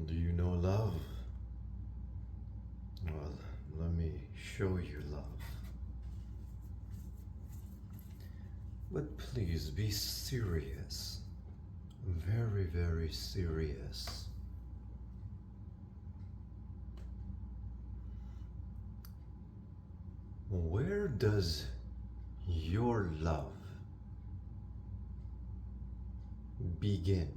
Do you know love? Well, let me show you love. But please be serious. Very, very serious. Where does your love begin?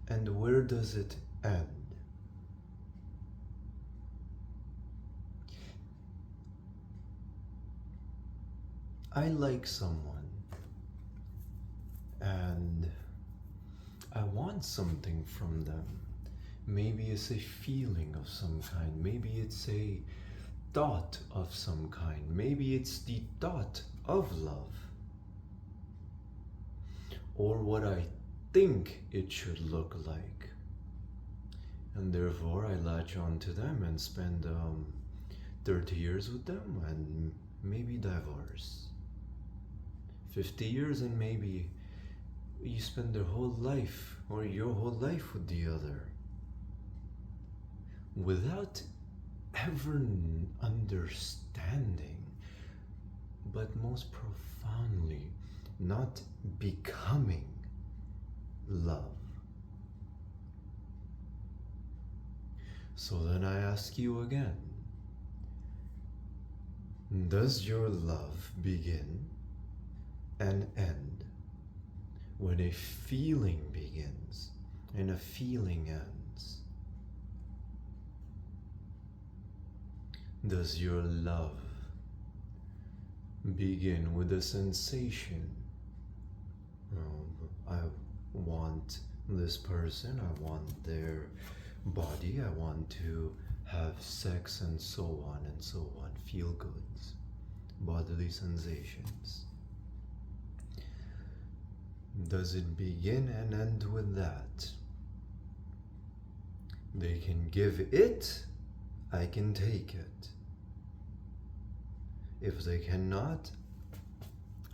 And where does it end? I like someone and I want something from them. Maybe it's a feeling of some kind. Maybe it's a thought of some kind. Maybe it's the thought of love. Or what I think it should look like. And therefore I latch on to them and spend 30 years with them and maybe divorce. 50 years and maybe you spend their whole life or your whole life with the other without ever understanding, but most profoundly not becoming love. So then I ask you again, does your love begin and end when a feeling begins and a feeling ends? Does your love begin with a sensation? I want this person, I want their body, I want to have sex and so on and so on. Feel goods, bodily sensations. Does it begin and end with that? They can give it, I can take it. If they cannot,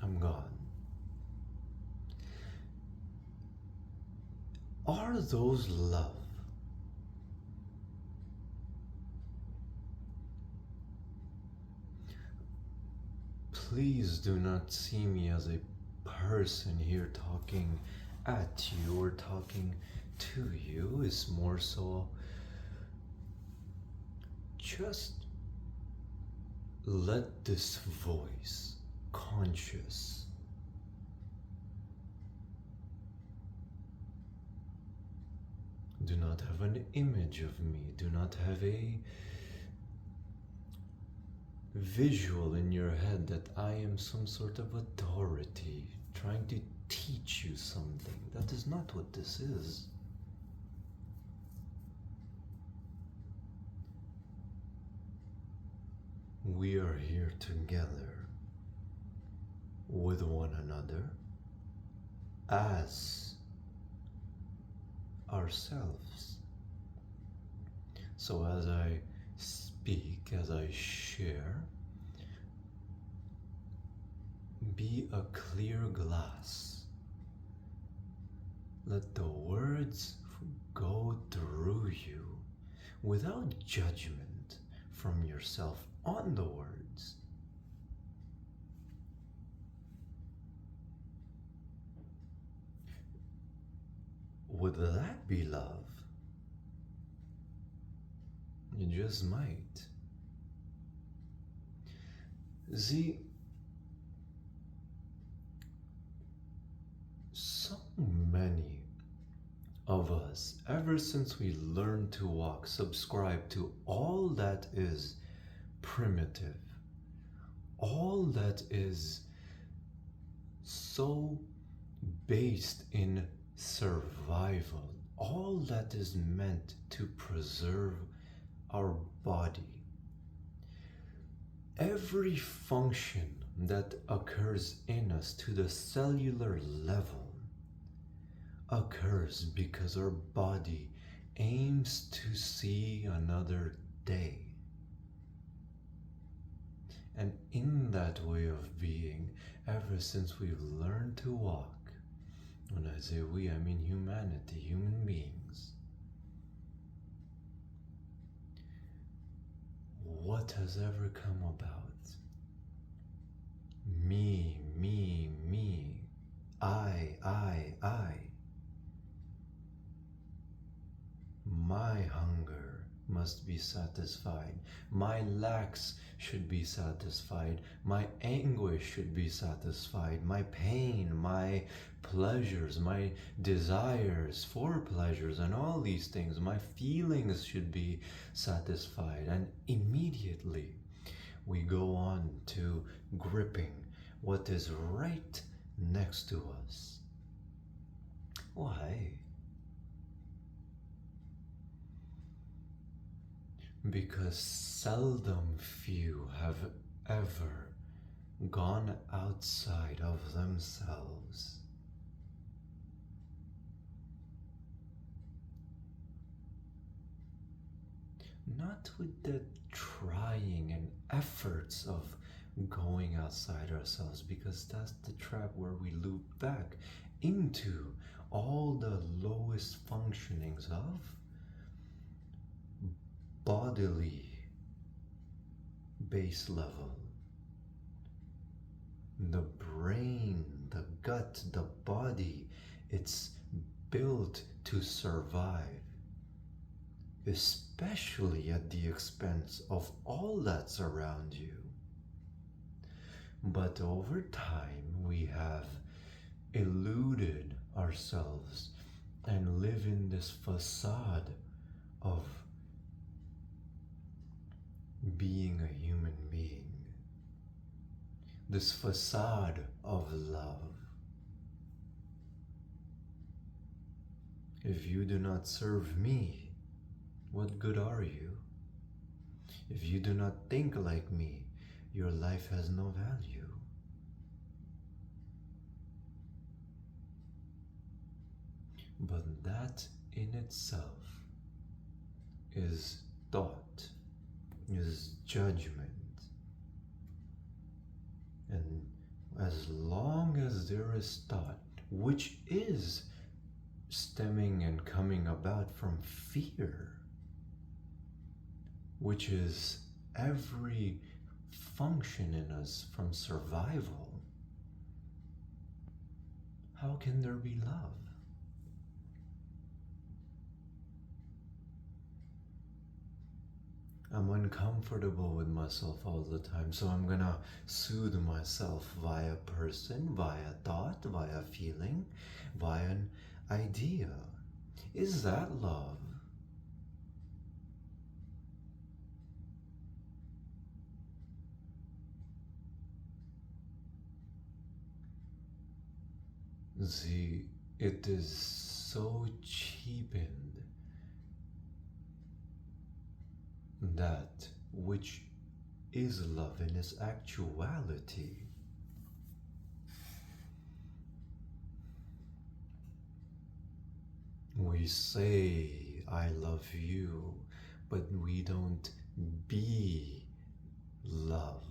I'm gone. Are those love? Please do not see me as a person here talking at you or talking to you. It's more so just let this voice, conscious, do not have an image of me, do not have a visual in your head that I am some sort of authority trying to teach you something. That is not what this is. We are here together with one another as ourselves. So as I speak, as I share, be a clear glass. Let the words go through you without judgment from yourself on the words. Would that be love? You just might. See, so many of us, ever since we learned to walk, subscribe to all that is primitive, all that is so based in survival, all that is meant to preserve our body. Every function that occurs in us to the cellular level occurs because our body aims to see another day. And in that way of being, ever since we've learned to walk, when I say we, I mean humanity, human beings, what has ever come about. Me, me, me. I. My hunger must be satisfied. My lacks should be satisfied. My anguish should be satisfied. My pain, my pleasures, my desires for pleasures, and all these things, my feelings should be satisfied. And immediately we go on to gripping what is right next to us. Why? Because seldom few have ever gone outside of themselves. Not with the trying and efforts of going outside ourselves, because that's the trap where we loop back into all the lowest functionings of bodily base level. The brain, the gut, the body, it's built to survive, especially at the expense of all that's around you. But over time, we have eluded ourselves and live in this facade of being a human being, this facade of love. If you do not serve me, what good are you? If you do not think like me, your life has no value. But that in itself is thought, is judgment. And as long as there is thought, which is stemming and coming about from fear, which is every function in us from survival, how can there be love? I'm uncomfortable with myself all the time, so I'm gonna soothe myself via person, via thought, via feeling, via an idea. Is that love? See, it is so cheapened that which is love in its actuality. We say, I love you, but we don't be love.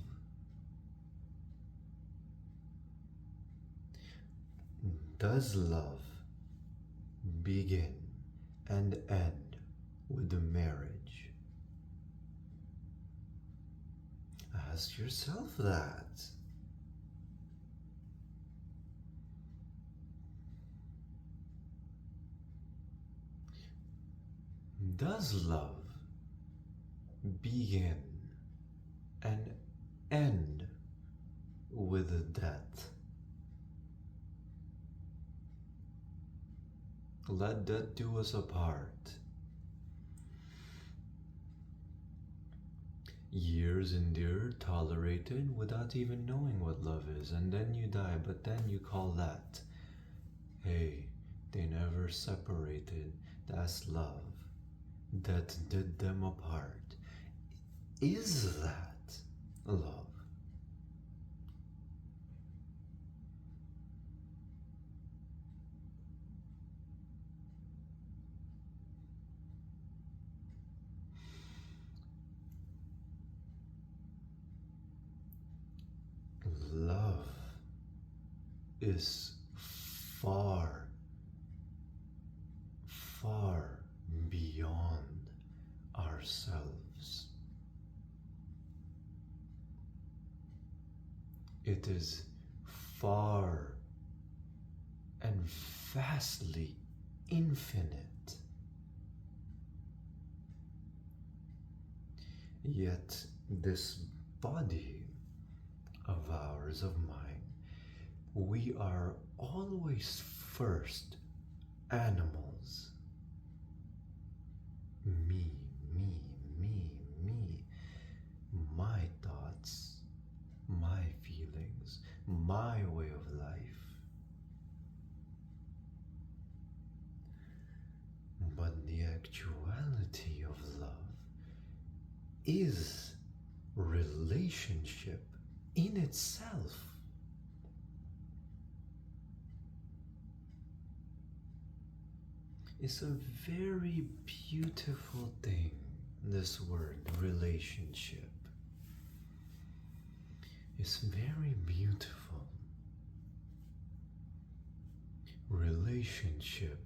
Does love begin and end with the marriage? Ask yourself that. Does love begin and end with death? Let death do us apart. Years endured, tolerated, without even knowing what love is, and then you die, but then you call that, hey, they never separated, that's love. That did them apart. Is that love? Love is far, far beyond ourselves. it is far and vastly infinite. Yet this body of ours, of mine, we are always first animals. Me, me, me, me. My thoughts, my feelings, my way of life. But the actuality of love is relationship in itself. It's a very beautiful thing, this word, relationship. It's very beautiful. Relationship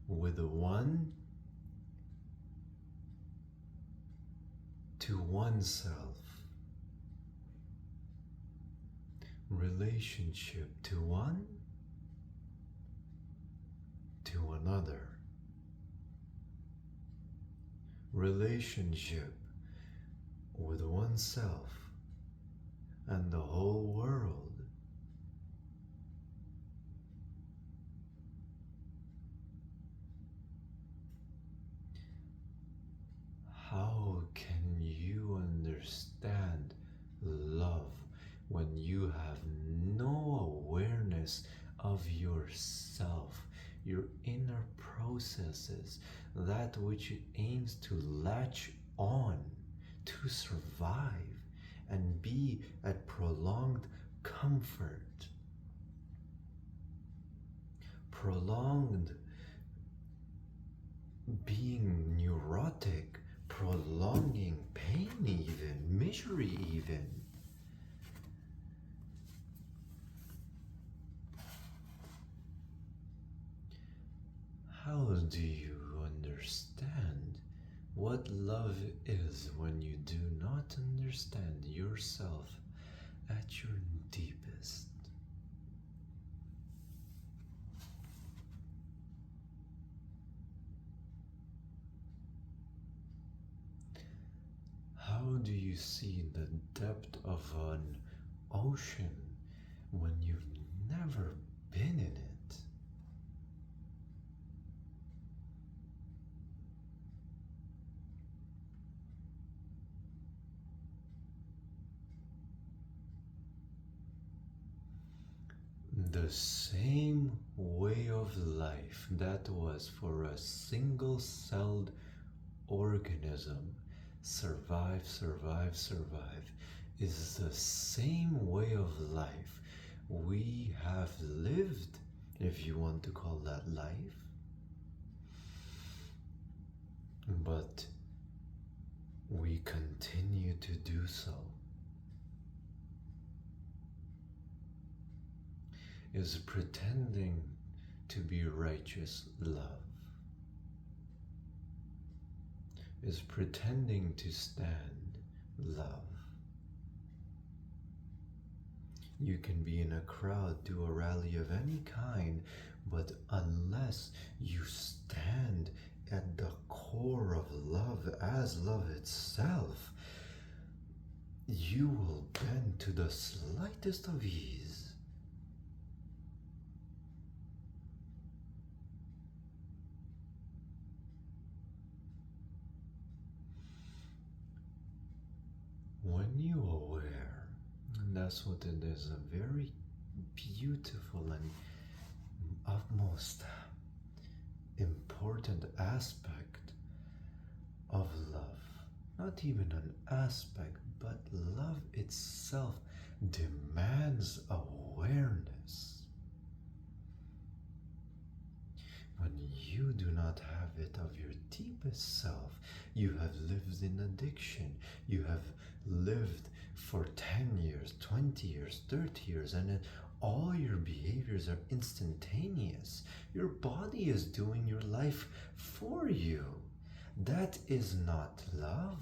with one to oneself. Relationship to one to another. Relationship with oneself and the whole world. How can you understand love when you have no awareness of yourself, your inner processes, that which it aims to latch on, to survive and be at prolonged comfort, prolonged being neurotic, prolonging pain even, misery even. How do you understand what love is when you do not understand yourself at your deepest? How do you see the depth of an ocean when you've never been in it? The same way of life that was for a single-celled organism, survive, survive, survive, is the same way of life we have lived, if you want to call that life. But we continue to do so. Is pretending to be righteous love. Is pretending to stand love. You can be in a crowd, do a rally of any kind, but unless you stand at the core of love as love itself, you will bend to the slightest of ease. When you are aware, and that's what it is, a very beautiful and utmost important aspect of love. Not even an aspect, but love itself demands awareness. When you do not have it of your deepest self, you have lived in addiction, you have lived for 10 years, 20 years, 30 years, and then all your behaviors are instantaneous. Your body is doing your life for you. That is not love.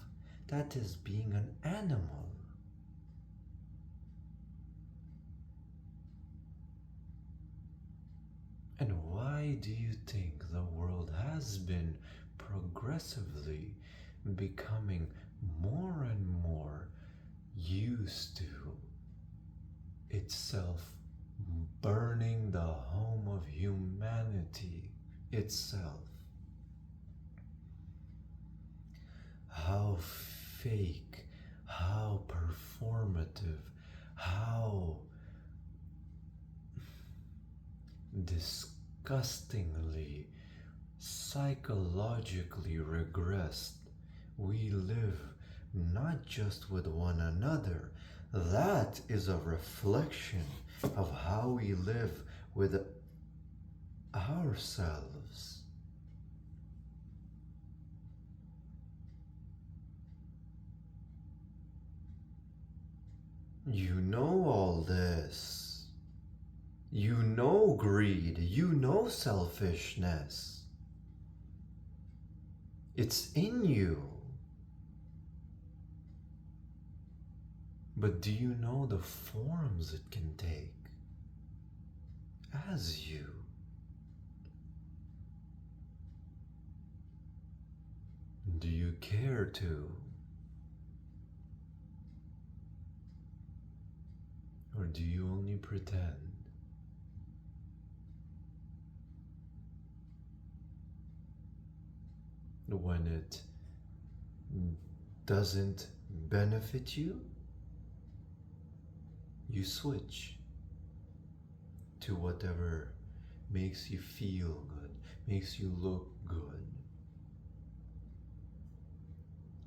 That is being an animal. And why do you think the world has been progressively becoming more and more used to itself burning the home of humanity itself? How fake, how performative, how disgustingly psychologically regressed we live, not just with one another. That is a reflection of how we live with ourselves. You know all this. You know greed. You know selfishness. It's in you. But do you know the forms it can take as you? Do you care to? Or do you only pretend? When it doesn't benefit you, you switch to whatever makes you feel good, makes you look good.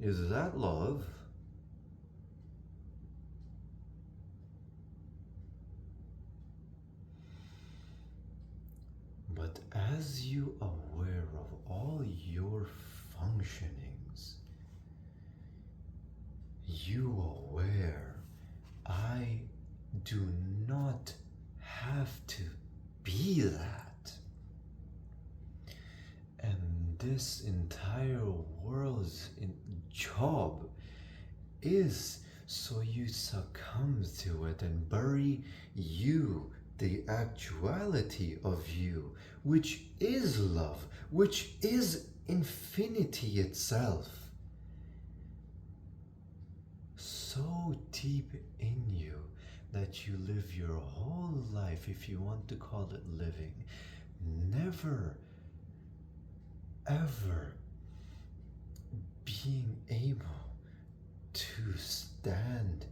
Is that love? But as you aware of all your functionings, you aware I do not have to be that. And this entire world's job is so you succumb to it and bury you, the actuality of you, which is love, which is infinity itself, so deep in you that you live your whole life, if you want to call it living, never ever being able to stand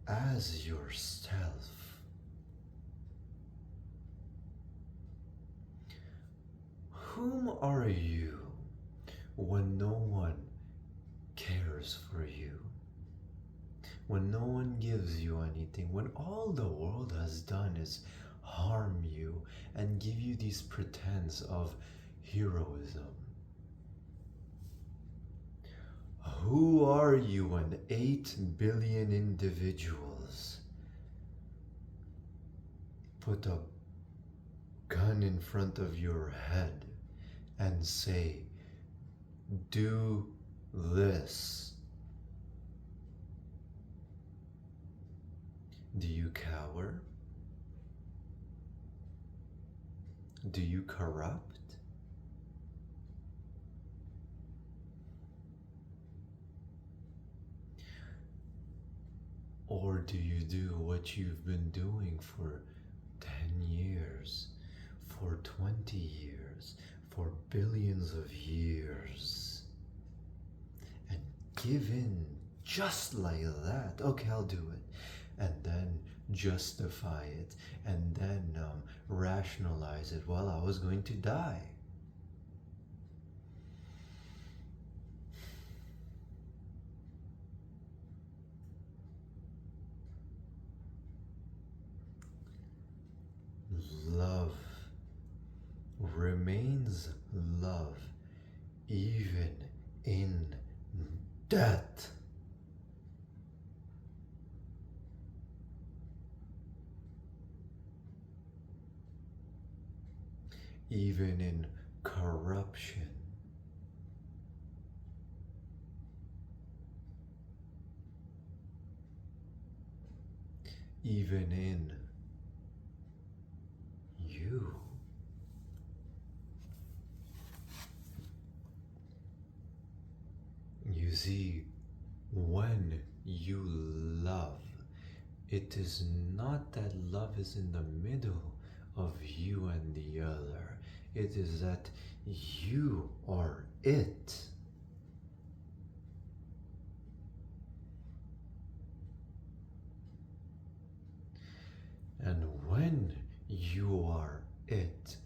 as yourself. Whom are you when no one cares for you? When no one gives you anything, when all the world has done is harm you and give you these pretense of heroism. Who are you when 8 billion individuals put a gun in front of your head and say, do this? Do you cower? Do you corrupt? Or do you do what you've been doing for 10 years, for 20 years, for billions of years, and give in just like that? Okay, I'll do it. And then justify it, and then rationalize it. Well, I was going to die. Love remains love even in death. Even in corruption. Even in you. see, when you love, it is not that love is in the middle of you and the other. It is that you are it. And when you are it,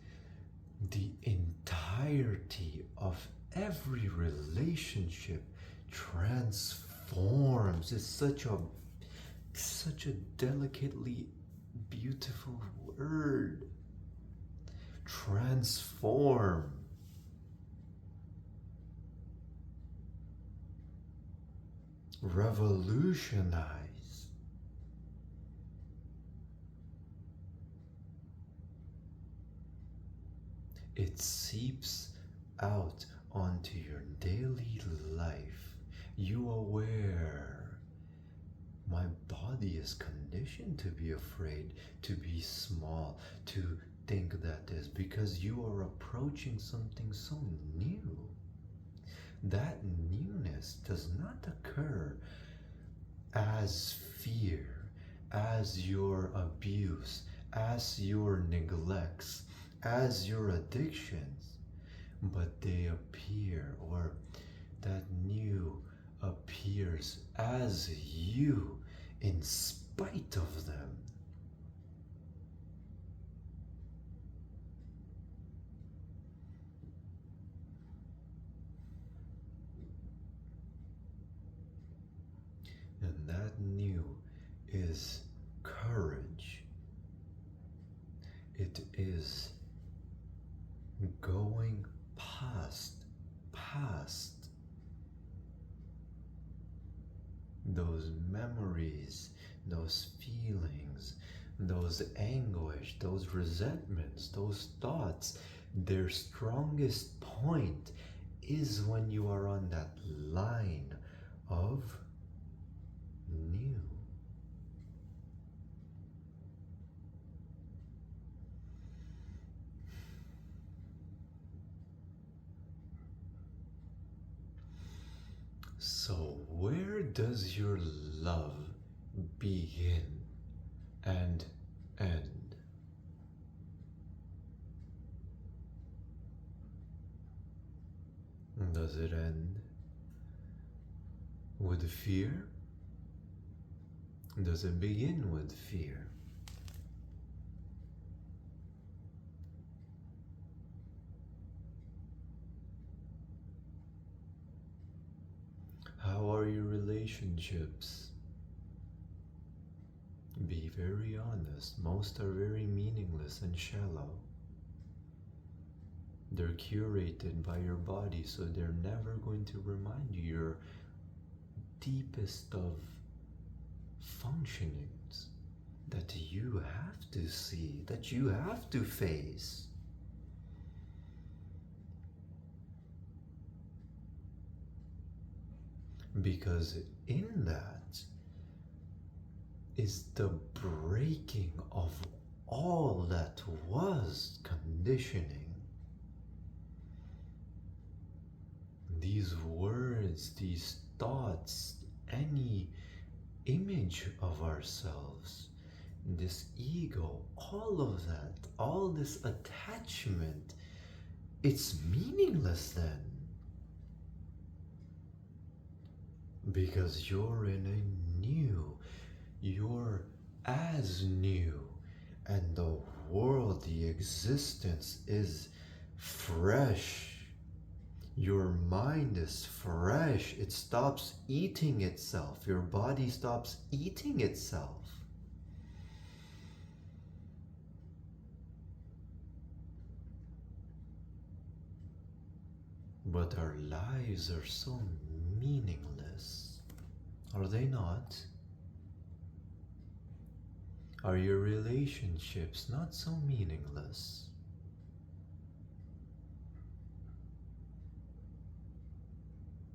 the entirety of every relationship transforms. It's such a delicately beautiful word. Transform. Revolutionize. It seeps out onto your daily life. You aware, my body is conditioned to be afraid, to be small, to think that is because you are approaching something so new. That newness does not occur as fear, as your abuse, as your neglects, as your addictions, but they appear, or that new appears as you in spite of them. And that new is courage. It is going past those memories, those feelings, those anguish, those resentments, those thoughts. Their strongest point is when you are on that line of new. So, where does your love begin and end? Does it end with fear? Does it begin with fear? How are your relationships? Be very honest. Most are very meaningless and shallow. They're curated by your body, so they're never going to remind you your deepest of functionings that you have to see, that you have to face. Because in that is the breaking of all that was conditioning. These words, these thoughts, any image of ourselves, this ego, all of that, all this attachment, it's meaningless then. Because you're in a new, you're as new, and the world, the existence is fresh. Your mind is fresh. It stops eating itself. Your body stops eating itself. But our lives are so meaningless. Are they not? Are your relationships not so meaningless?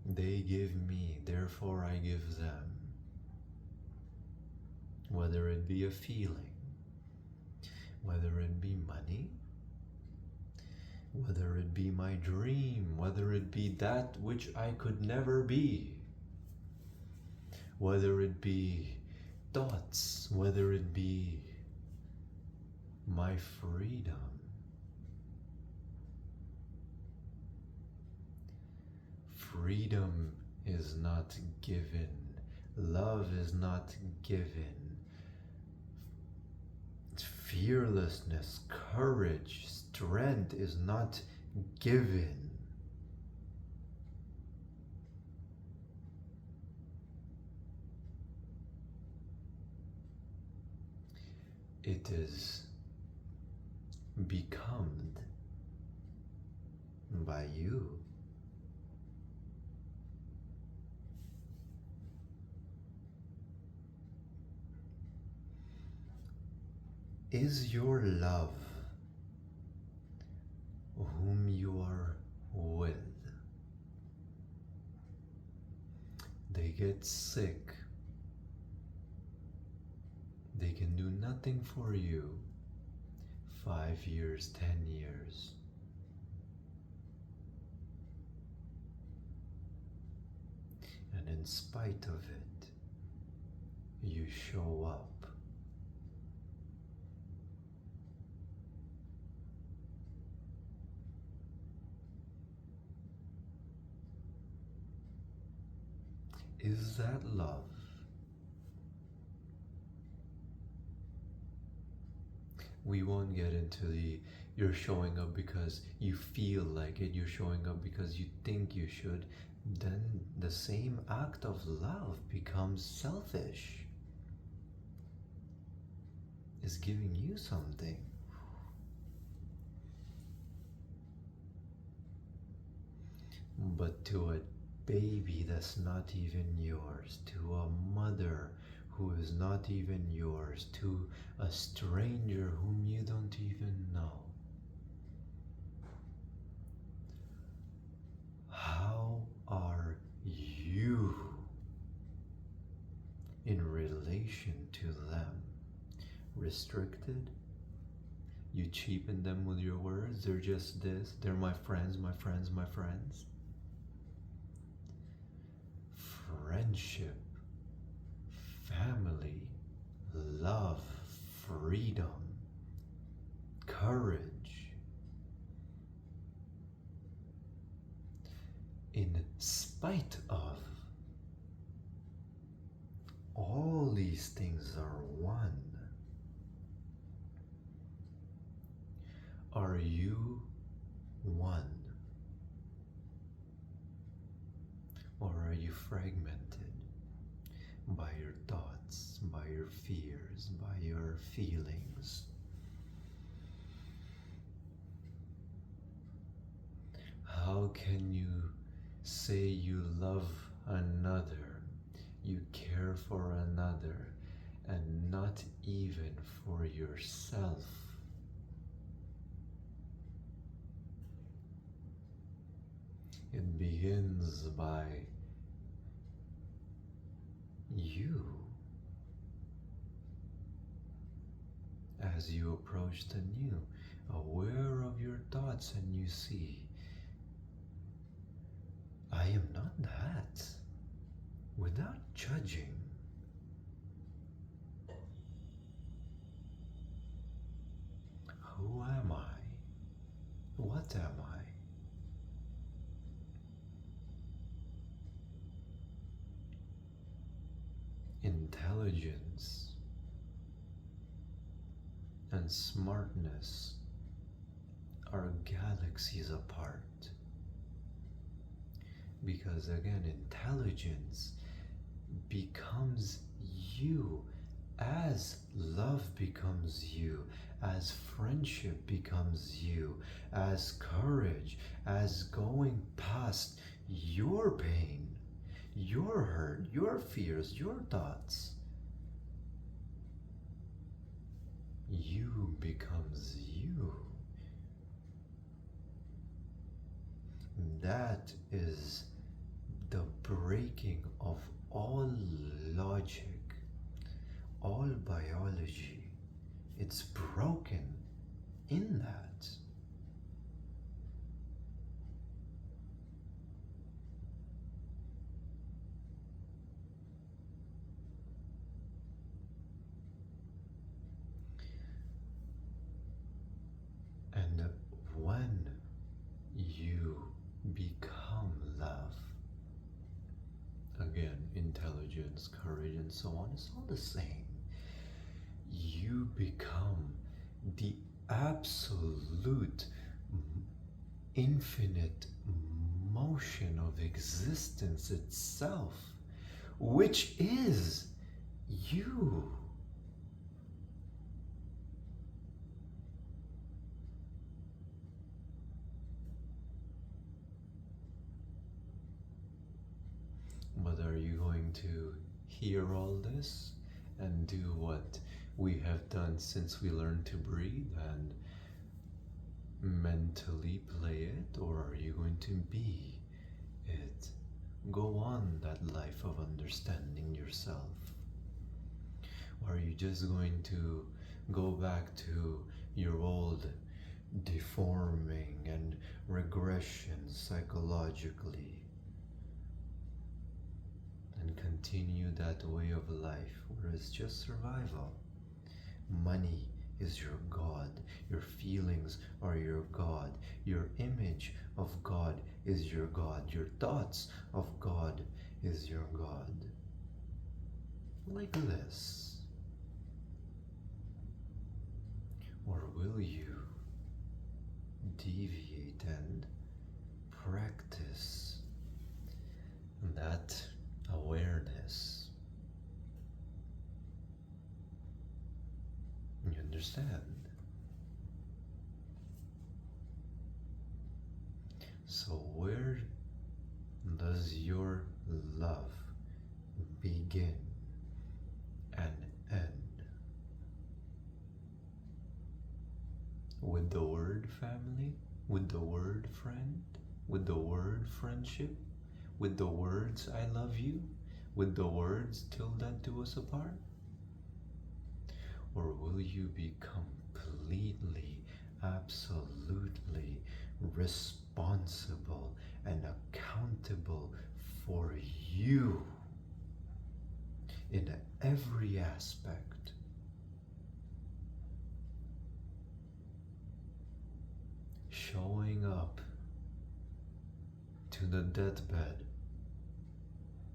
They give me, therefore I give them. Whether it be a feeling, whether it be money, whether it be my dream, whether it be that which I could never be. whether it be thoughts, whether it be my freedom. Freedom is not given. Love is not given. Fearlessness, courage, strength is not given. It is become by you. Is your love whom you are with? They get sick. They can do nothing for you. 5 years, 10 years. And in spite of it, you show up. Is that love? We won't get into the you're showing up because you feel like it, you're showing up because you think you should. Then the same act of love becomes selfish. It's giving you something. But to a baby that's not even yours, to a mother who is not even yours, to a stranger whom you don't even know, how are you in relation to them? Restricted? You cheapen them with your words? They're just this, they're my friends, my friends, my friends. Friendship, family, love, freedom, courage. In spite of all these things are one. Are you one? Or are you fragmented by your thoughts, by your fears, by your feelings? How can you say you love another, you care for another, and not even for yourself? It begins by you. As you approach the new, aware of your thoughts, and you see, I am not that, without judging. Who am I? What am I? Intelligence and smartness are galaxies apart. Because again, intelligence becomes you as love becomes you, as friendship becomes you, as courage, as going past your pain, your hurt, your fears, your thoughts. You becomes you. That is the breaking of all logic, all biology. It's broken in that. become love. Again, intelligence, courage, and so on, it's all the same. You become the absolute infinite motion of existence itself, which is you. But are you going to hear all this and do what we have done since we learned to breathe and mentally play it, or are you going to be it? Go on that life of understanding yourself. Or are you just going to go back to your old deforming and regression psychologically and continue that way of life where it's just survival? Money is your God. Your feelings are your God. Your image of God is your God. Your thoughts of God is your God. Like this. Or will you deviate and practice that awareness? You understand? So where does your love begin and end? With the word family? With the word friend? With the word friendship? With the words I love you? With the words till death do us apart? Or will you be completely, absolutely responsible and accountable for you in every aspect? Showing up to the deathbed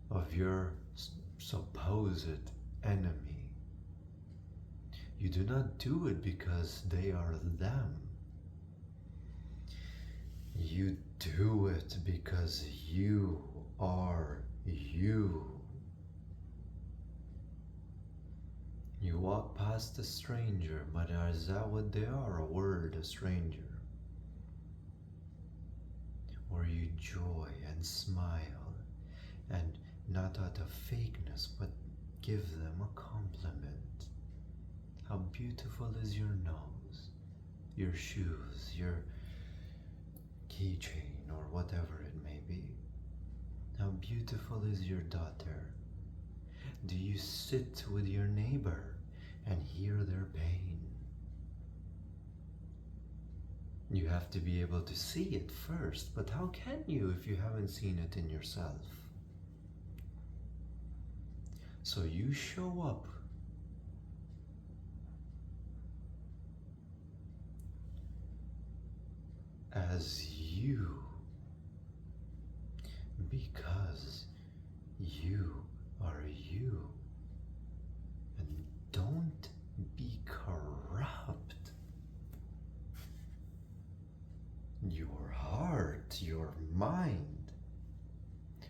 of your supposed enemy. You do not do it because they are them. You do it because you are you. You walk past a stranger, but is that what they are? A word, a stranger. Or you joy and smile, and not out of fakeness, but give them a compliment. How beautiful is your nose, your shoes, your keychain, or whatever it may be. How beautiful is your daughter. Do you sit with your neighbor and hear their pain? You have to be able to see it first, but how can you if you haven't seen it in yourself? So you show up as you because you are you. And don't be corrupt. Your heart, your mind,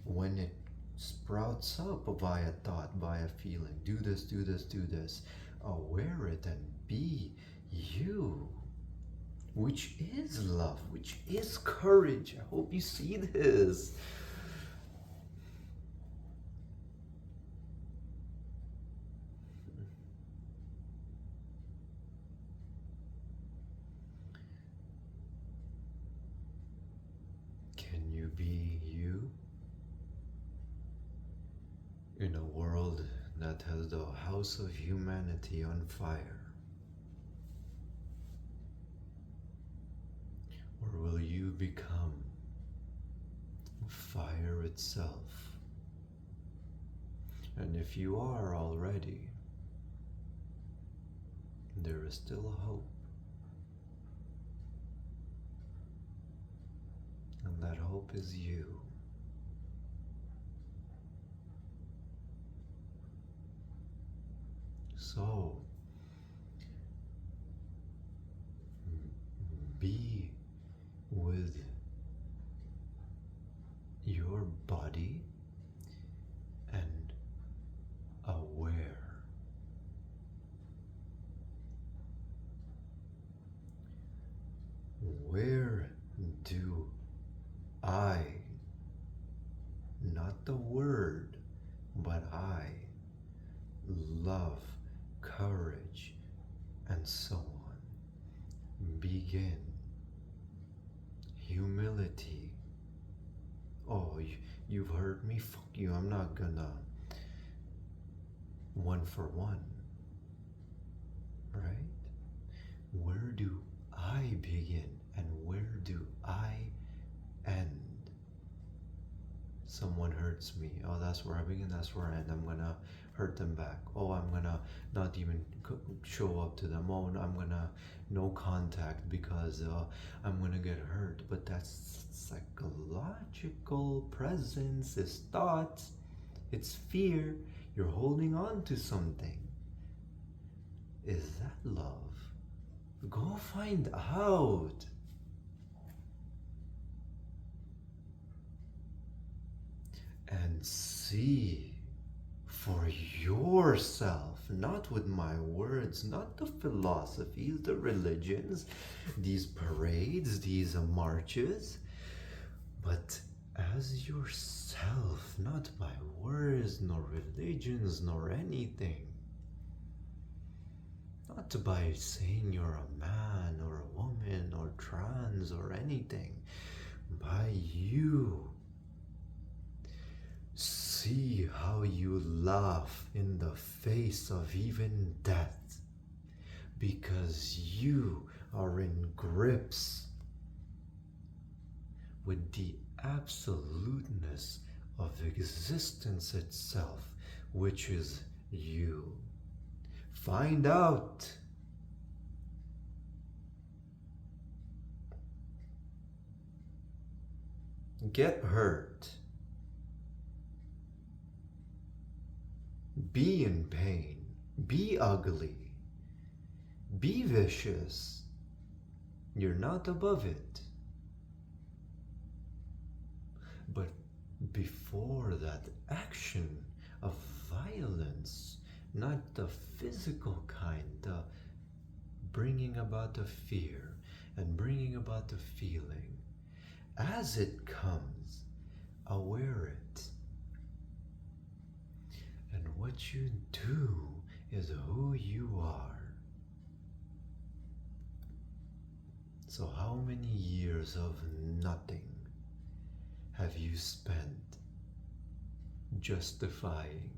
when it sprouts up via thought, via feeling, do this, do this, do this, aware it and be you, which is love, which is courage. I hope you see this. Can you be you in a world that has the house of humanity on fire? Or will you become fire itself? And if you are already, there is still a hope. And that hope hope is you. So, be with your body and aware. Where do I, not the word, but I, love, courage, and so on, begin? Humility. Oh, you've heard me? Fuck you, I'm not gonna one for one, right? Where do I begin and where do I end? Someone hurts me. Oh, that's where I begin, that's where I end. I'm gonna hurt them back. Oh, I'm gonna not even show up to them. Oh, I'm gonna no contact because I'm gonna get hurt. But that's psychological presence, it's thought, it's fear. You're holding on to something. Is that love? Go find out. And see for yourself, not with my words, not the philosophies, the religions, these parades, these marches, but as yourself, not by words, nor religions, nor anything. Not by saying you're a man or a woman or trans or anything. By you. See how you laugh in the face of even death, because you are in grips with the absoluteness of existence itself, which is you. Find out. Get hurt. Be in pain. Be ugly. Be vicious. You're not above it. But before that action of violence, not the physical kind, the bringing about the fear and bringing about the feeling, as it comes, aware it. And what you do is who you are. So how many years of nothing have you spent justifying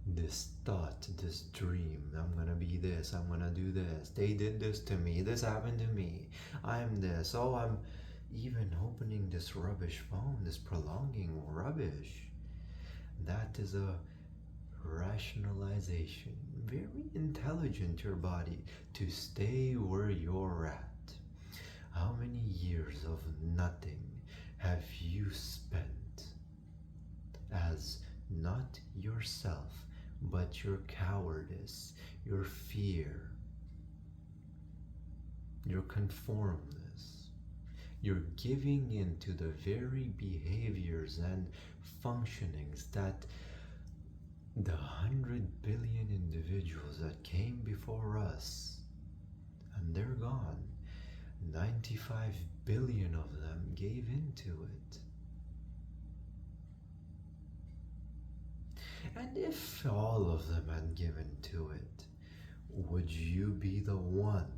this thought, this dream? I'm gonna be this, I'm gonna do this, they did this to me, this happened to me, I'm this, oh, I'm even opening this rubbish phone, this prolonging rubbish. That is a rationalization. Very intelligent, your body, to stay where you're at. How many years of nothing have you spent as not yourself, but your cowardice, your fear, your conformness? You're giving in to the very behaviors and functionings that the 100 billion individuals that came before us, and they're gone, 95 billion of them gave into it. And if all of them had given to it, would you be the one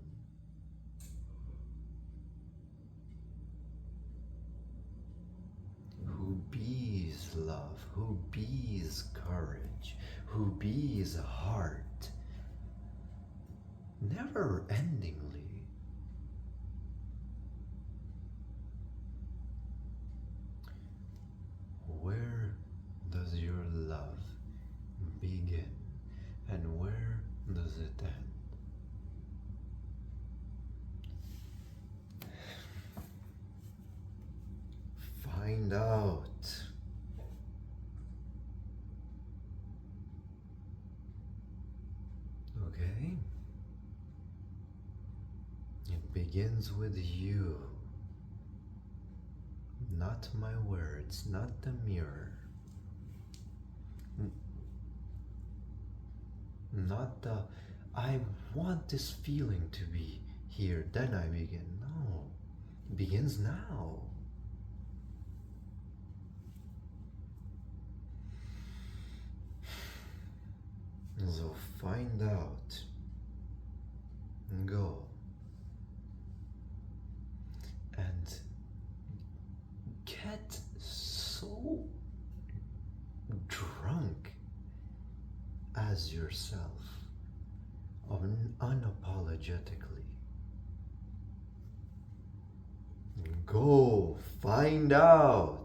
who bees love, who bees courage, who bees heart, never endingly? Where does your love begin and where does it end? find out. Okay? It begins with you. Not my words, not the mirror. Not the, I want this feeling to be here, then I begin. No, it begins now. So find out and go and get so drunk as yourself, unapologetically. Go find out.